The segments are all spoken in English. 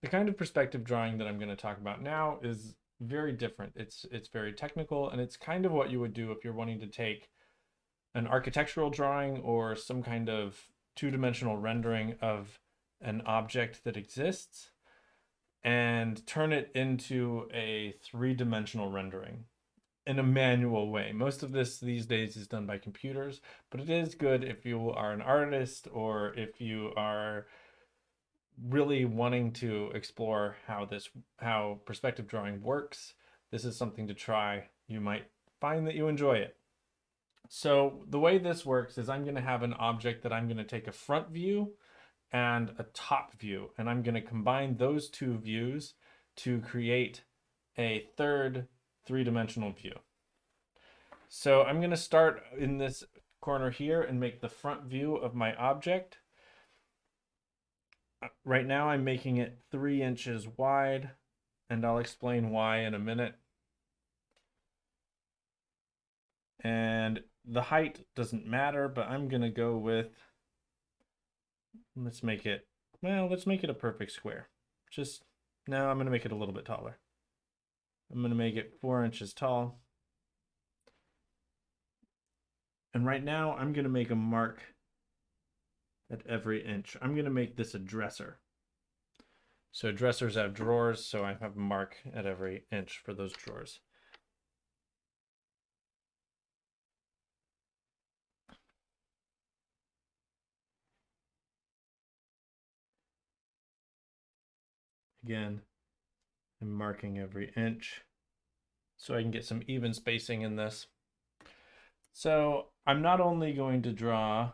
The kind of perspective drawing that I'm going to talk about now is very different. It's very technical, and it's kind of what you would do if you're wanting to take an architectural drawing or some kind of two-dimensional rendering of an object that exists and turn it into a three-dimensional rendering in a manual way. Most of this these days is done by computers, but it is good if you are an artist or if you are really wanting to explore how perspective drawing works. This is something to try. You might find that you enjoy it. So the way this works is I'm going to have an object that I'm going to take a front view and a top view, and I'm going to combine those two views to create a third three-dimensional view. So I'm going to start in this corner here and make the front view of my object. Right now I'm making it 3 inches wide, and I'll explain why in a minute. And the height doesn't matter, but I'm going to go with, let's make it a perfect square. Just now I'm going to make it a little bit taller. I'm going to make it 4 inches tall. And right now I'm going to make a mark at every inch. I'm going to make this a dresser. So dressers have drawers, so I have a mark at every inch for those drawers. Again, I'm marking every inch so I can get some even spacing in this. So I'm not only going to draw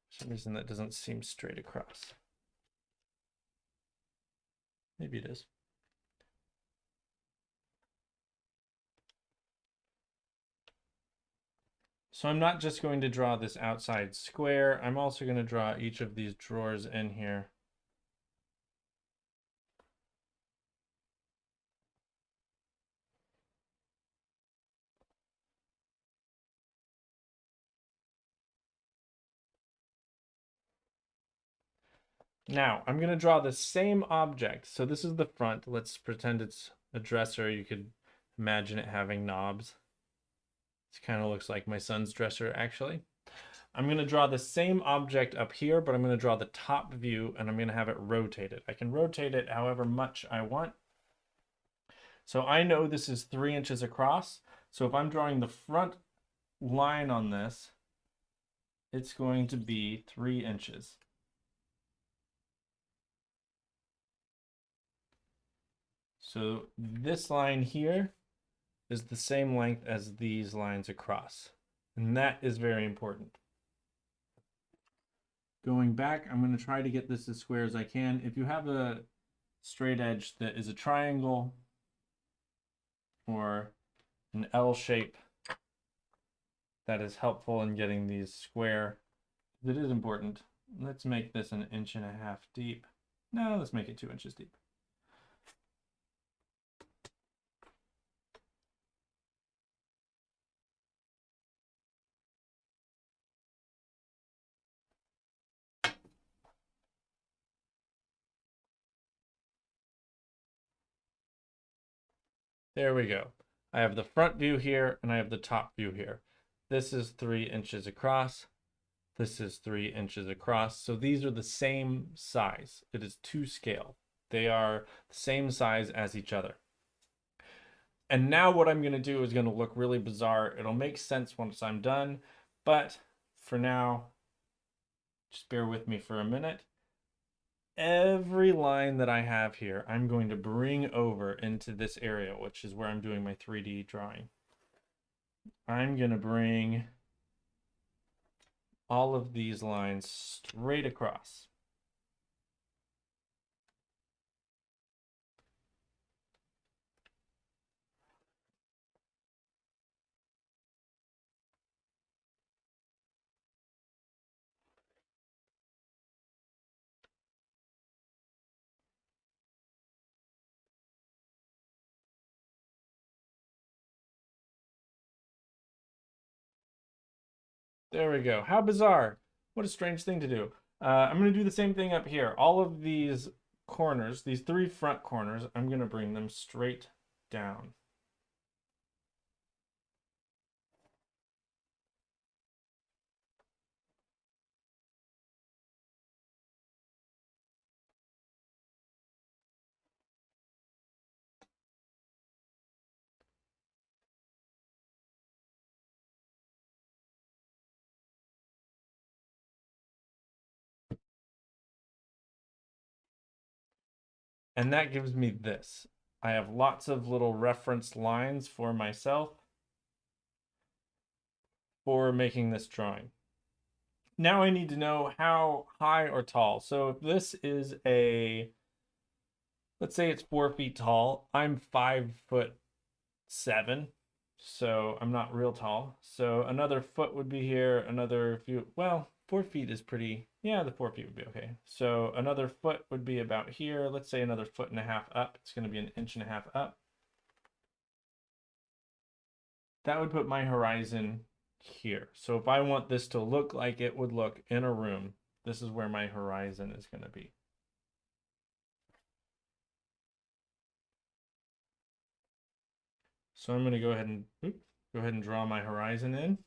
for some reason that doesn't seem straight across. Maybe it is. So I'm not just going to draw this outside square, I'm also going to draw each of these drawers in here. Now, I'm going to draw the same object. So this is the front. Let's pretend it's a dresser. You could imagine it having knobs. It kind of looks like my son's dresser, actually. I'm going to draw the same object up here, but I'm going to draw the top view, and I'm going to have it rotated. I can rotate it however much I want. So I know this is 3 inches across. So if I'm drawing the front line on this, it's going to be 3 inches. So this line here is the same length as these lines across. And that is very important. Going back, I'm going to try to get this as square as I can. If you have a straight edge that is a triangle or an L shape, that is helpful in getting these square. It is important. Let's make this 1.5 inches deep. No, let's make it 2 inches deep. There we go. I have the front view here and I have the top view here. This is 3 inches across. This is 3 inches across. So these are the same size. It is to scale. They are the same size as each other. And now what I'm going to do is going to look really bizarre. It'll make sense once I'm done. But for now, just bear with me for a minute. Every line that I have here, I'm going to bring over into this area, which is where I'm doing my 3D drawing. I'm going to bring all of these lines straight across. There we go. How bizarre. What a strange thing to do. I'm going to do the same thing up here. All of these corners, these three front corners, I'm going to bring them straight down. And that gives me this. I have lots of little reference lines for myself for making this drawing. Now I need to know how high or tall. So if this is let's say it's 4 feet tall, I'm 5'7", so I'm not real tall. So another foot would be here, another few, well, 4 feet is pretty, yeah, the 4 feet would be okay. So another foot would be about here. Let's say another 1.5 feet up. It's going to be 1.5 inches up. That would put my horizon here. So if I want this to look like it would look in a room, this is where my horizon is going to be. So I'm going to go ahead and draw my horizon in.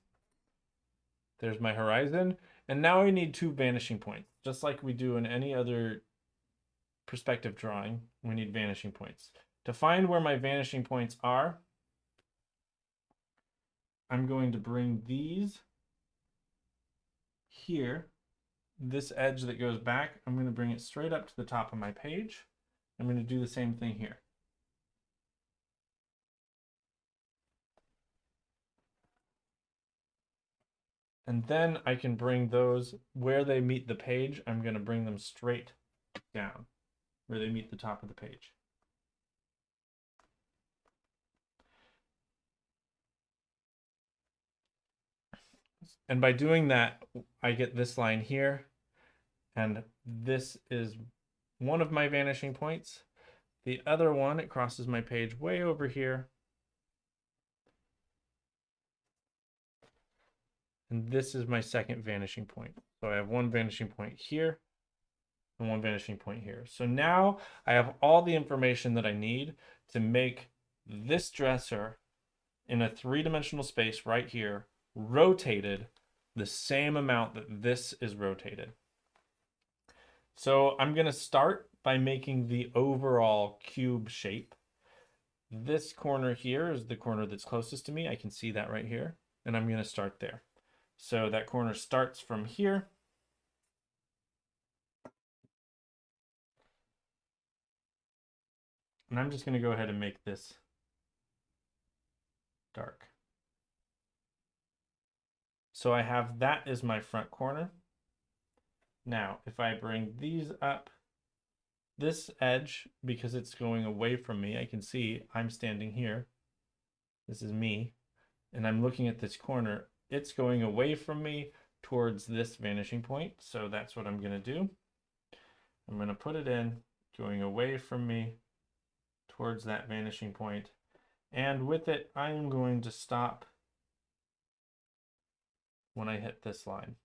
There's my horizon. And now I need two vanishing points. Just like we do in any other perspective drawing, we need vanishing points. To find where my vanishing points are, I'm going to bring these here. This edge that goes back, I'm going to bring it straight up to the top of my page. I'm going to do the same thing here. And then I can bring those where they meet the page. I'm going to bring them straight down where they meet the top of the page. And by doing that, I get this line here. And this is one of my vanishing points. The other one, it crosses my page way over here. And this is my second vanishing point. So I have one vanishing point here and one vanishing point here. So now I have all the information that I need to make this dresser in a three-dimensional space right here rotated the same amount that this is rotated. So I'm going to start by making the overall cube shape. This corner here is the corner that's closest to me. I can see that right here. And I'm going to start there. So that corner starts from here. And I'm just going to go ahead and make this dark. So I have that as my front corner. Now, if I bring these up, this edge, because it's going away from me, I can see I'm standing here. This is me. And I'm looking at this corner. It's going away from me towards this vanishing point. So that's what I'm going to do. I'm going to put it in, going away from me towards that vanishing point. And with it, I'm going to stop when I hit this line.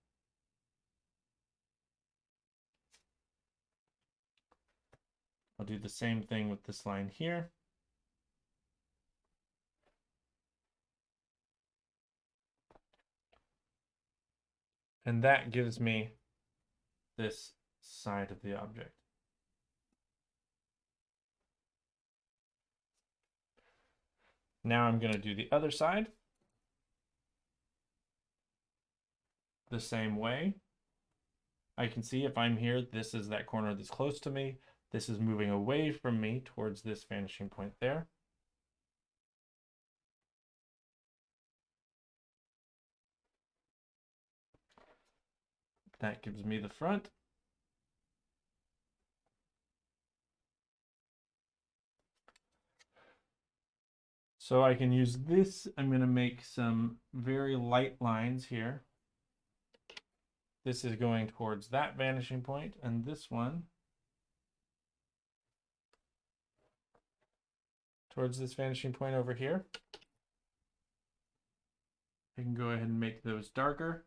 I'll do the same thing with this line here. And that gives me this side of the object. Now I'm going to do the other side the same way. I can see if I'm here, this is that corner that's close to me. This is moving away from me towards this vanishing point there. That gives me the front. So I can use this. I'm going to make some very light lines here. This is going towards that vanishing point, and this one towards this vanishing point over here. I can go ahead and make those darker.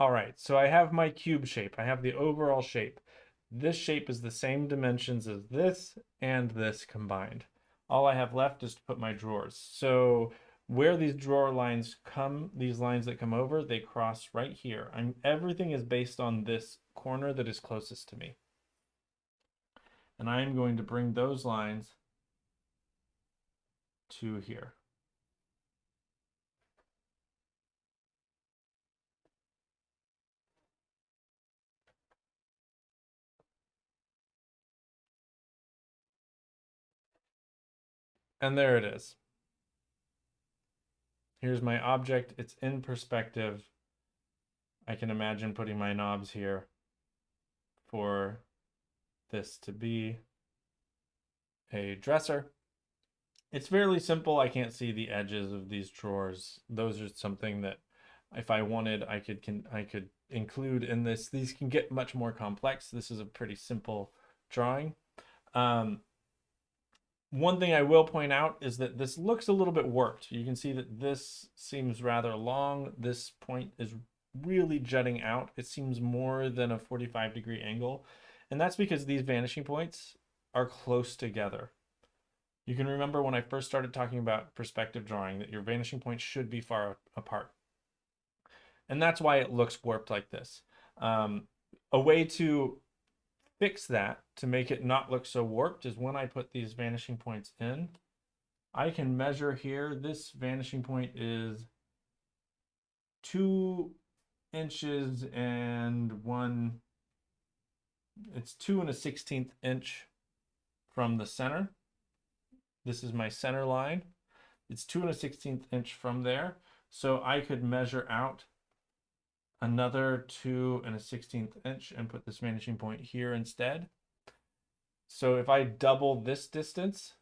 All right, so I have my cube shape. I have the overall shape. This shape is the same dimensions as this and this combined. All I have left is to put my drawers. So where these drawer lines come, these lines that come over, they cross right here. Everything is based on this corner that is closest to me. And I am going to bring those lines to here. And there it is. Here's my object. It's in perspective. I can imagine putting my knobs here for this to be a dresser. It's fairly simple. I can't see the edges of these drawers. Those are something that if I wanted, I could include in this. These can get much more complex. This is a pretty simple drawing. One thing I will point out is that this looks a little bit warped. You can see that this seems rather long. This point is really jutting out. It seems more than a 45-degree angle. And that's because these vanishing points are close together. You can remember when I first started talking about perspective drawing that your vanishing points should be far apart. And that's why it looks warped like this. A way to fix that, to make it not look so warped, is when I put these vanishing points in, I can measure here. This vanishing point is 2 inches and it's 2 1/16 inch from the center. This is my center line. It's 2 1/16 inch from there. So I could measure out another 2 1/16 inch and put this vanishing point here instead. So if I double this distance,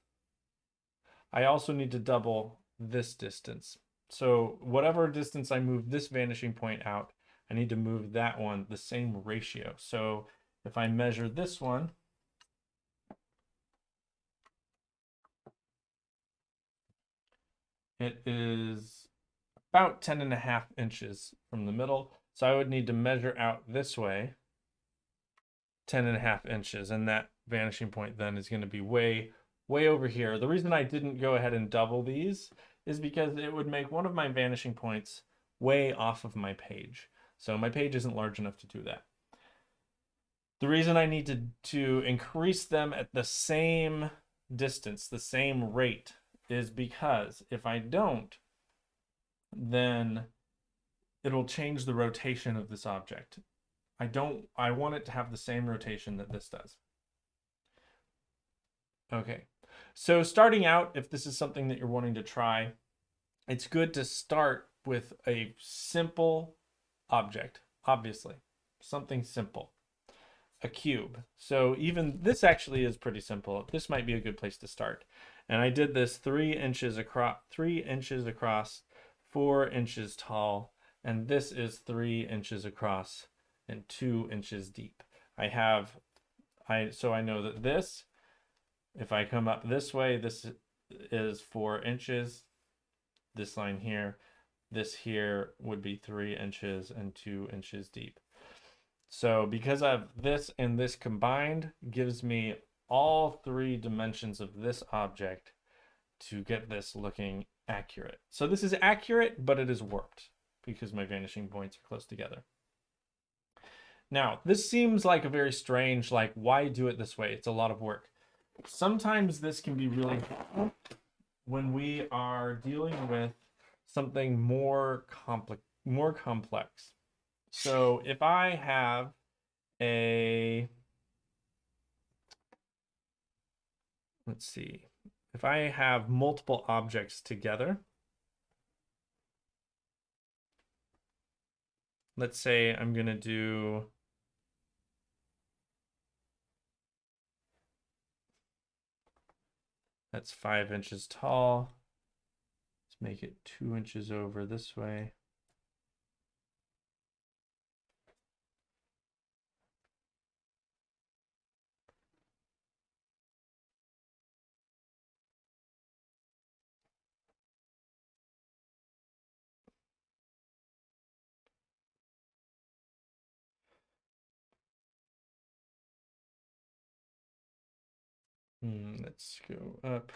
I also need to double this distance. So whatever distance I move this vanishing point out, I need to move that one the same ratio. So if I measure this one, it is about 10.5 inches from the middle. So I would need to measure out this way 10.5 inches, and that vanishing point then is going to be way over here. The reason I didn't go ahead and double these is because it would make one of my vanishing points way off of my page. So my page isn't large enough to do that. The reason I need to increase them at the same distance, the same rate, is because if I don't, then it'll change the rotation of this object. I want it to have the same rotation that this does. Okay, so starting out, if this is something that you're wanting to try, it's good to start with a simple object, obviously, something simple, a cube. So even this actually is pretty simple. This might be a good place to start. And I did this 3 inches across, 4 inches tall, and this is 3 inches across and 2 inches deep. So I know that this, if I come up this way, this is 4 inches. This line here, this here would be 3 inches and 2 inches deep. So because of this and this combined gives me all 3 dimensions of this object to get this looking accurate. So this is accurate, but it is warped because my vanishing points are close together. Now, this seems like a very strange, like, why do it this way? It's a lot of work. Sometimes this can be really helpful when we are dealing with something more complex. So if I have let's see, if I have multiple objects together, let's say I'm going to do that's 5 inches tall. Let's make it 2 inches over this way. Let's go up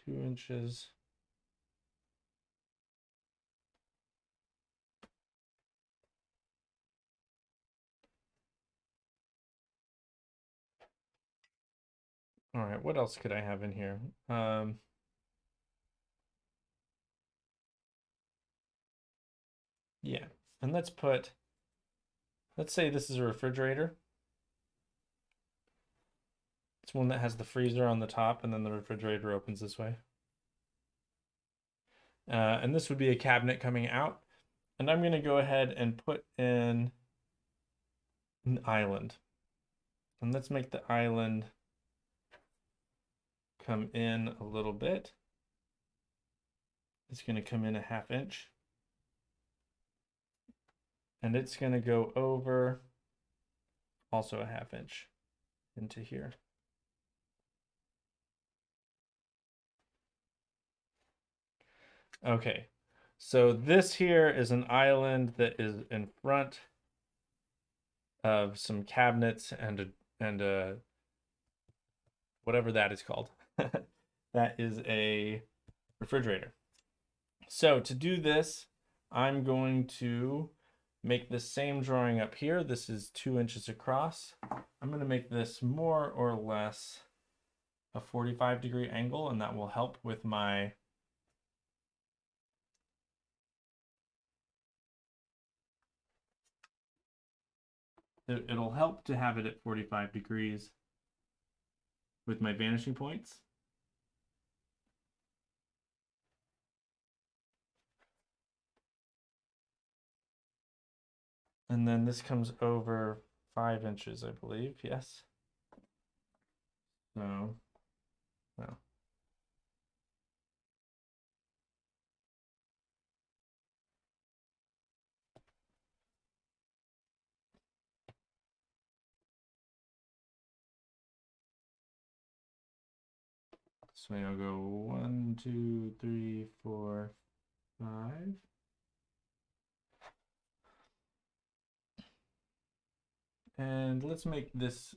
2 inches. All right, what else could I have in here? Yeah, and let's say this is a refrigerator. It's one that has the freezer on the top and then the refrigerator opens this way. And this would be a cabinet coming out. And I'm going to go ahead and put in an island. And let's make the island come in a little bit. It's going to come in a 1/2 inch. And it's going to go over also a 1/2 inch into here. Okay, so this here is an island that is in front of some cabinets and a whatever that is called. That is a refrigerator. So to do this, I'm going to make the same drawing up here. This is 2 inches across. I'm going to make this more or less a 45-degree angle, and that will help with my it'll help to have it at 45 degrees with my vanishing points. And then this comes over 5 inches, I believe. Yes. So, no. So I'll go 1, 2, 3, 4, 5. And let's make this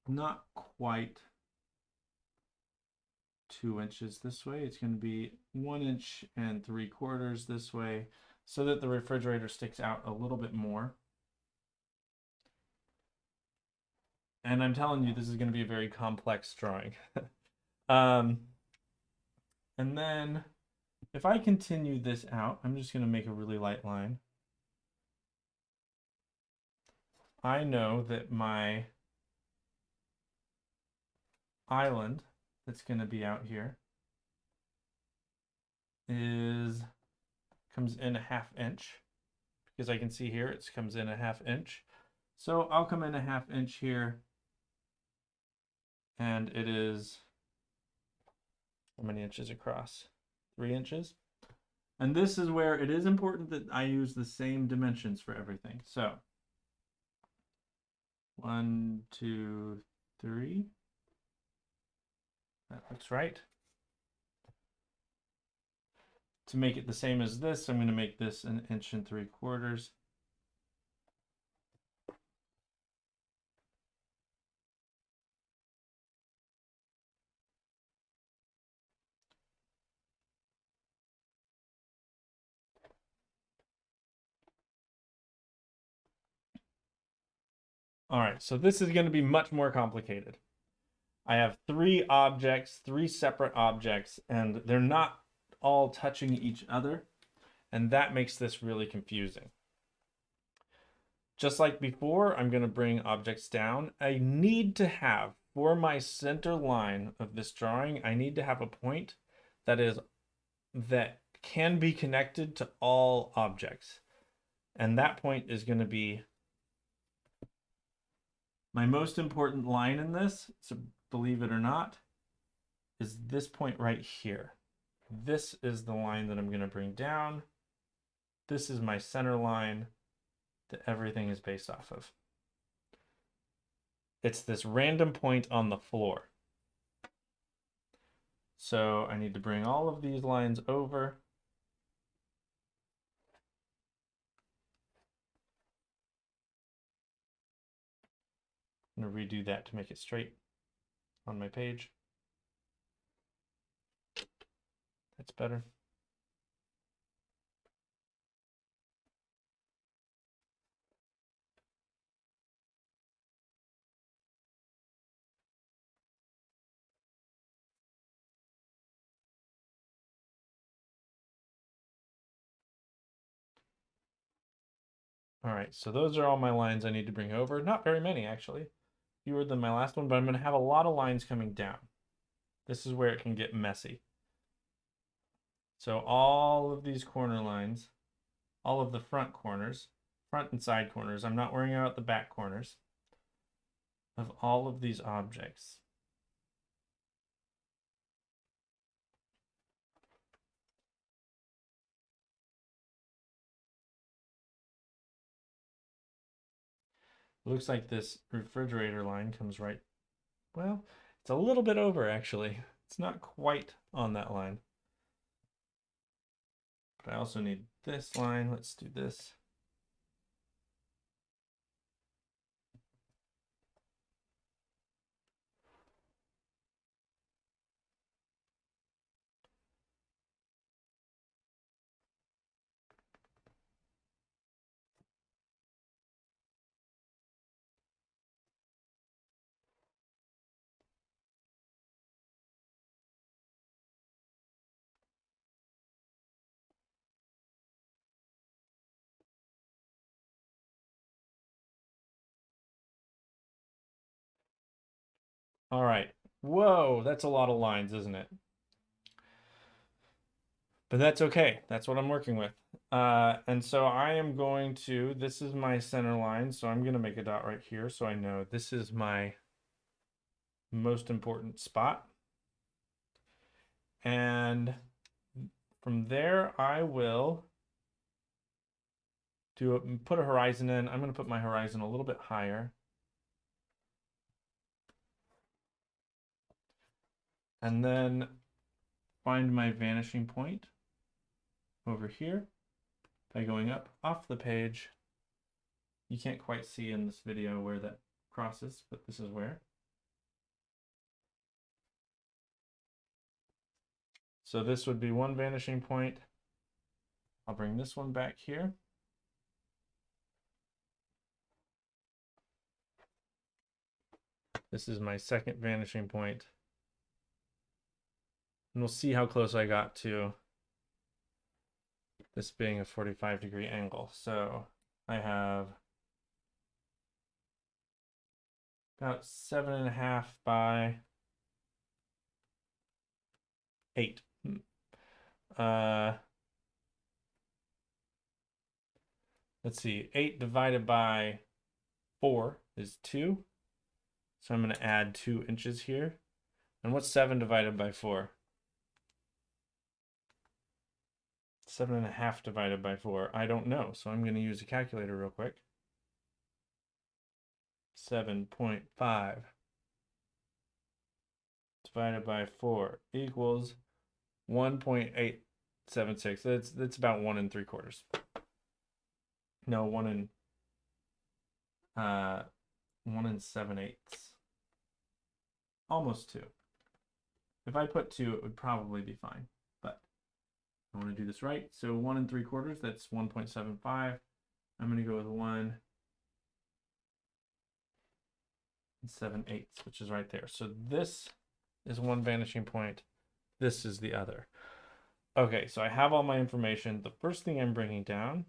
not quite 2 inches this way. It's going to be 1 3/4 inches this way so that the refrigerator sticks out a little bit more. And I'm telling you, this is going to be a very complex drawing. And then if I continue this out, I'm just going to make a really light line. I know that my island that's going to be out here comes in a 1/2 inch, because I can see here it comes in a 1/2 inch. So I'll come in a 1/2 inch here, and it is how many inches across? 3 inches. And this is where it is important that I use the same dimensions for everything. So 1, 2, 3. That looks right. To make it the same as this, I'm going to make this 1 3/4 inches. All right, so this is going to be much more complicated. I have 3 objects, 3 separate objects, and they're not all touching each other, and that makes this really confusing. Just like before, I'm going to bring objects down. I need to have, for my center line of this drawing, I need to have a point that can be connected to all objects. And that point is going to be my most important line in this, so believe it or not, is this point right here. This is the line that I'm going to bring down. This is my center line that everything is based off of. It's this random point on the floor. So I need to bring all of these lines over. I'm going to redo that to make it straight on my page. That's better. All right, so those are all my lines I need to bring over. Not very many, actually. Fewer than my last one, but I'm going to have a lot of lines coming down. This is where it can get messy. So all of these corner lines, all of the front corners, front and side corners, I'm not worrying about the back corners of all of these objects. Looks like this refrigerator line comes right, well, it's a little bit over actually. It's not quite on that line. But I also need this line. Let's do this. All right. Whoa, that's a lot of lines, isn't it? But that's okay. That's what I'm working with. And so I am going to, this is my center line. So I'm going to make a dot right here. So I know this is my most important spot. And from there, I will put a horizon in. I'm going to put my horizon a little bit higher. And then find my vanishing point over here by going up off the page. You can't quite see in this video where that crosses, but this is where. So this would be one vanishing point. I'll bring this one back here. This is my second vanishing point. And we'll see how close I got to this being a 45-degree angle. So I have about 7.5 by 8. Let's see, 8 divided by 4 is 2. So I'm going to add 2 inches here. And what's 7 divided by 4? 7.5 divided by 4. I don't know, so I'm going to use a calculator real quick. 7.5 divided by 4 equals 1.876. That's about 1 3/4. No, 1 7/8. Almost 2. If I put 2, it would probably be fine, but I want to do this right. So 1 3/4, that's 1.75. I'm going to go with 1 7/8, which is right there. So this is one vanishing point. This is the other. Okay, so I have all my information. The first thing I'm bringing down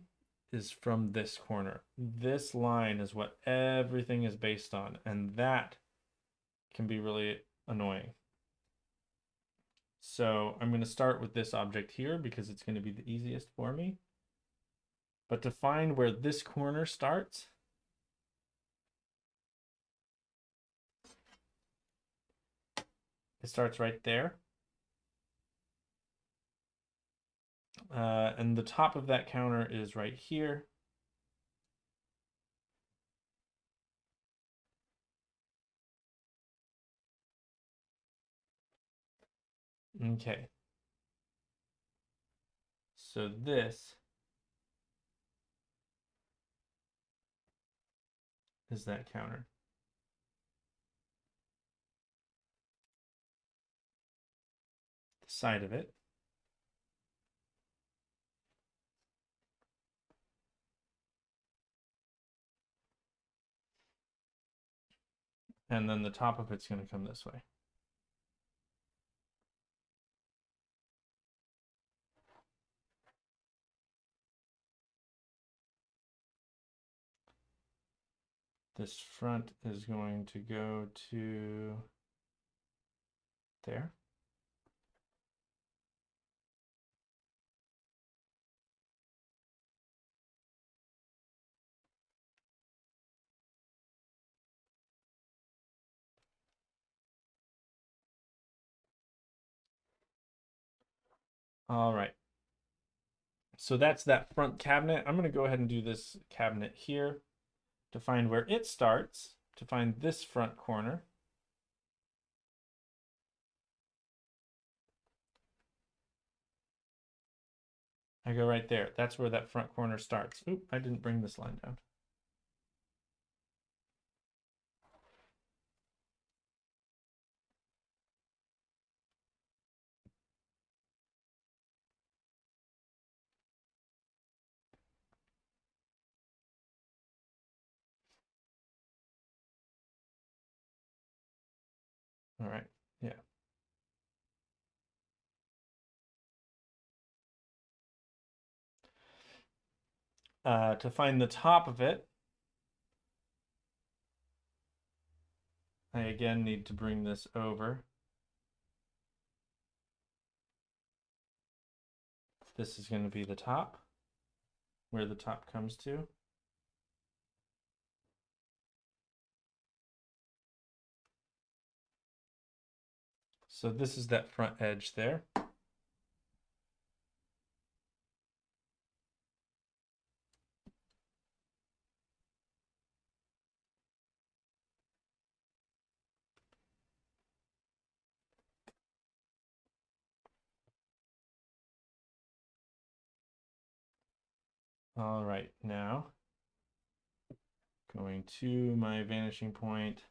is from this corner. This line is what everything is based on, and that can be really annoying. So I'm going to start with this object here because it's going to be the easiest for me. But to find where this corner starts, it starts right there. And the top of that counter is right here. Okay. So this is that counter. side of it. And then the top of it's going to come this way. This front is going to go to there. All right. So that's that front cabinet. I'm going to go ahead and do this cabinet here to find where it starts, to find this front corner. I go right there. That's where that front corner starts. Oop, I didn't bring this line down. All right, yeah. To find the top of it, I again need to bring this over. This is going to be the top, where the top comes to. So this is that front edge there. All right, now going to my vanishing point.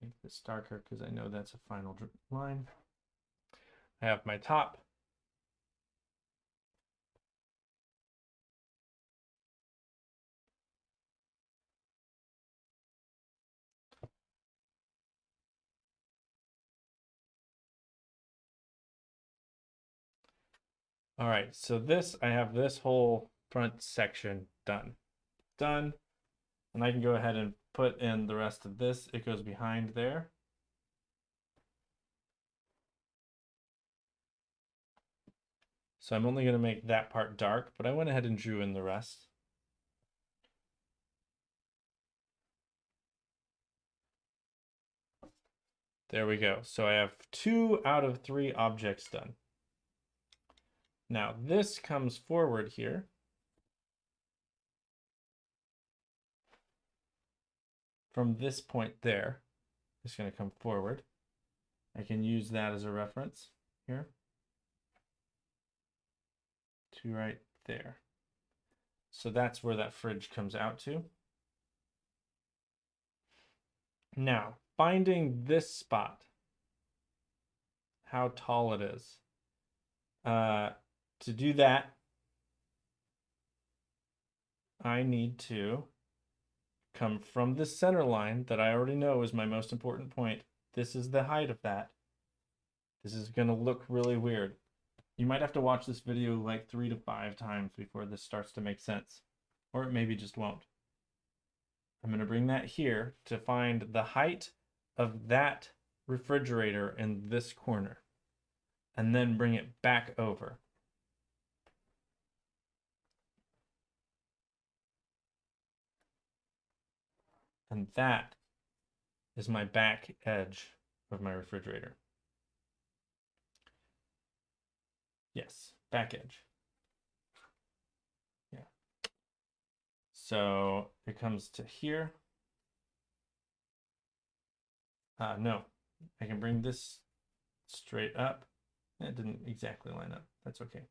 Make this darker because I know that's a final line. I have my top. All right, so this, I have this whole front section done. Done. And I can go ahead and put in the rest of this. It goes behind there. So I'm only going to make that part dark, but I went ahead and drew in the rest. There we go. So I have 2 out of 3 objects done. Now this comes forward here. From this point there, it's going to come forward. I can use that as a reference here to right there. So that's where that fridge comes out to. Now, finding this spot, how tall it is. To do that, I need to come from the center line that I already know is my most important point. This is the height of that. This is going to look really weird. You might have to watch this video like 3 to 5 times before this starts to make sense. Or it maybe just won't. I'm going to bring that here to find the height of that refrigerator in this corner. And then bring it back over. And that is my back edge of my refrigerator. Yes, back edge. Yeah. So it comes to here. No, I can bring this straight up. It didn't exactly line up. That's okay.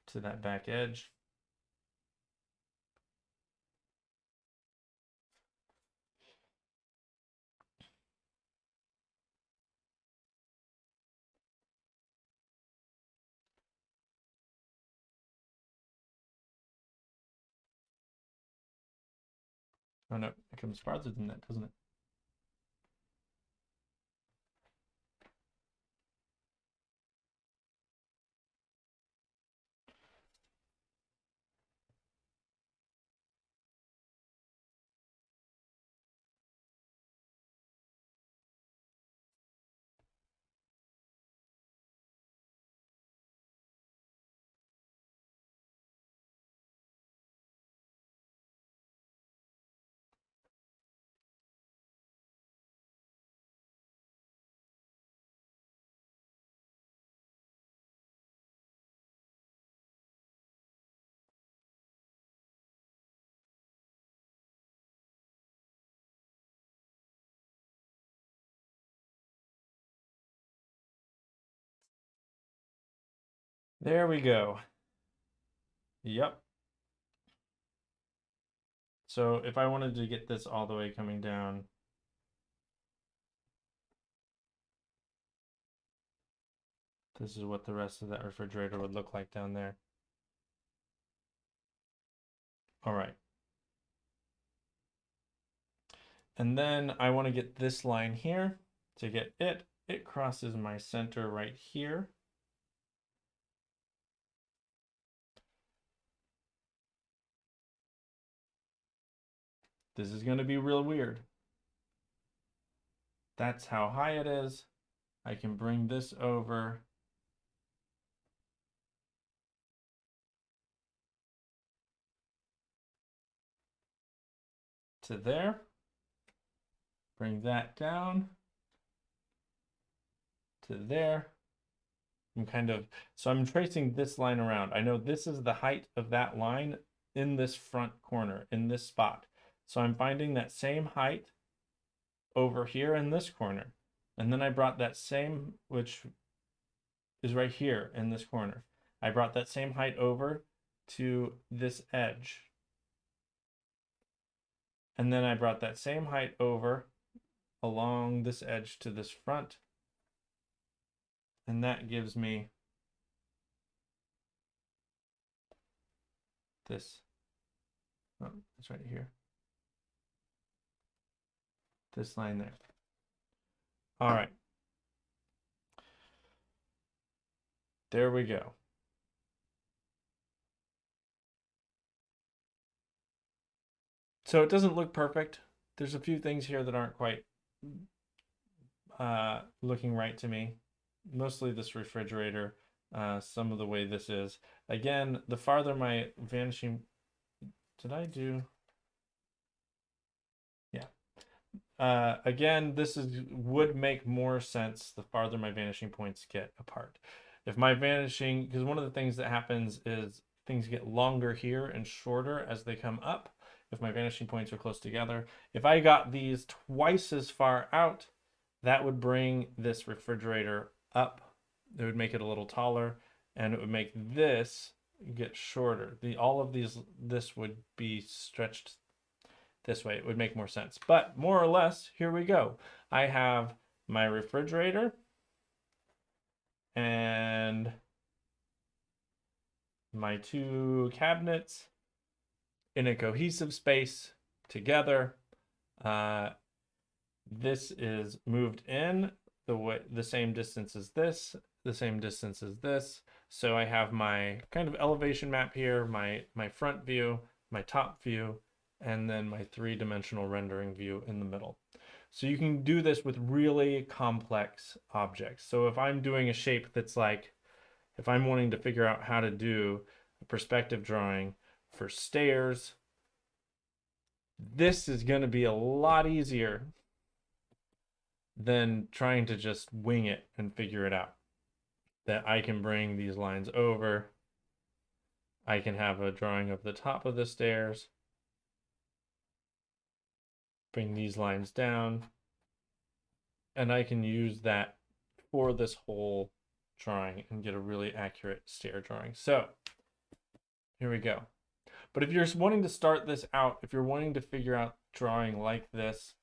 To that back edge. Oh no, it comes farther than that, doesn't it? There we go. Yep. So if I wanted to get this all the way coming down, this is what the rest of that refrigerator would look like down there. All right. And then I want to get this line here. To get it, it crosses my center right here. This is going to be real weird. That's how high it is. I can bring this over to there. Bring that down to there. So I'm tracing this line around. I know this is the height of that line in this front corner, in this spot. So I'm finding that same height over here in this corner. And then I brought that same, which is right here in this corner. I brought that same height over to this edge. And then I brought that same height over along this edge to this front. And that gives me this. Oh, it's right here. This line there. All right. There we go. So it doesn't look perfect. There's a few things here that aren't quite looking right to me. Mostly this refrigerator, some of the way this is. Again, the farther my vanishing, did I do? Yeah. Again, would make more sense the farther my vanishing points get apart. If my vanishing, because one of the things that happens is things get longer here and shorter as they come up. If my vanishing points are close together, if I got these twice as far out, that would bring this refrigerator up. It would make it a little taller, and it would make this get shorter. This would be stretched this way. It would make more sense. But more or less, here we go. I have my refrigerator and my two cabinets in a cohesive space together. This is moved in the same distance as this, the same distance as this. So I have my kind of elevation map here, my front view, my top view, and then my three-dimensional rendering view in the middle. So you can do this with really complex objects. So if I'm doing a shape that's like, if I'm wanting to figure out how to do a perspective drawing for stairs, this is going to be a lot easier than trying to just wing it and figure it out. That I can bring these lines over. I can have a drawing of the top of the stairs. bring these lines down, and I can use that for this whole drawing and get a really accurate stair drawing. So here we go. But if you're wanting to start this out, if you're wanting to figure out drawing like this,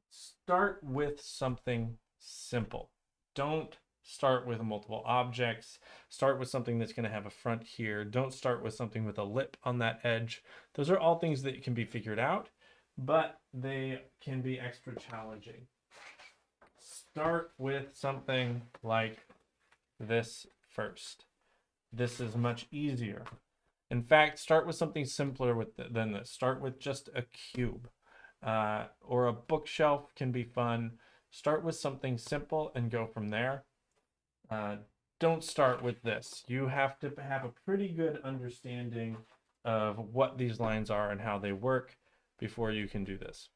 start with something simple. Don't start with multiple objects. Start with something that's going to have a front here. Don't start with something with a lip on that edge. Those are all things that can be figured out, but they can be extra challenging. Start with something like this first. This is much easier. In fact, start with something simpler than this. Start with just a cube, or a bookshelf can be fun. Start with something simple and go from there. Don't start with this. You have to have a pretty good understanding of what these lines are and how they work before you can do this.